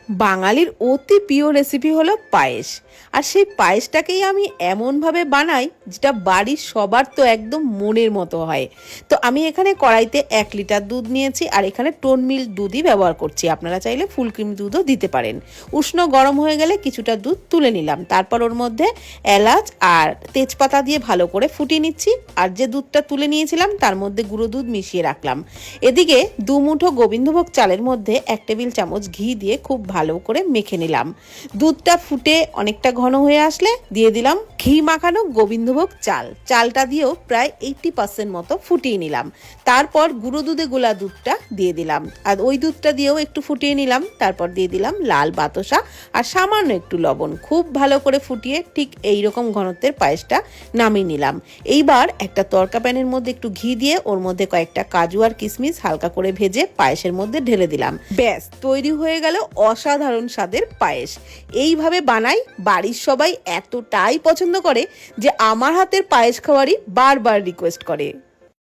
বাঙালির অতি প্রিয় রেসিপি হলো পায়েস। আর সেই পায়েসটাকেই আমি এমনভাবে বানাই যেটা বাড়ির সবার তো একদম মনের মতো হয়। তো আমি এখানে কড়াইতে 1 লিটার দুধ নিয়েছি, আর এখানে টোন মিল্ক দুধই ব্যবহার করছি। আপনারা চাইলে ফুল ক্রিম দুধও দিতে পারেন। উষ্ণ গরম হয়ে গেলে কিছুটা দুধ তুলে নিলাম, তারপর ওর মধ্যে এলাচ আর তেজপাতা দিয়ে ভালো করে ফুটিয়ে নিচ্ছি। আর যে দুধটা তুলে নিয়েছিলাম তার মধ্যে গুঁড়ো দুধ মিশিয়ে রাখলাম। এদিকে 2 মুঠো গোবিন্দভোগ চালের মধ্যে 1 টেবিল চামচ ঘি দিয়ে খুব ভালো করে মেখে নিলাম। দুধটা ফুটে অনেকটা ঘন হয়ে আসলে দিয়ে দিলাম ঘি মাখানো গোবিন্দভোগ চালটা দিয়েও প্রায় 80% মতো ফুটিয়ে নিলাম। তারপর গুঁড়ো দুধে গোলা দুধটা দিয়ে দিলাম, আর ওই দুধটা দিয়েও একটু ফুটিয়ে নিলাম। তারপর দিয়ে দিলাম লাল বাতাসা আর সামান্য একটু লবণ। খুব ভালো করে ফুটিয়ে ঠিক এইরকম ঘনত্বের পায়েসটা নামিয়ে নিলাম। এইবার একটা তড়কা প্যানের মধ্যে একটু ঘি দিয়ে ওর মধ্যে কয়েকটা কাজু আর কিশমিশ হালকা করে ভেজে পায়েসের মধ্যে ঢেলে দিলাম। ব্যাস, তৈরি হয়ে গেল অসাধারণ স্বাদের পায়েস। এইভাবে বানাই, বাড়ির সবাই এতটাই পছন্দ করে যে আমার হাতের পায়েস খাওয়ারই বারবার রিকোয়েস্ট করে।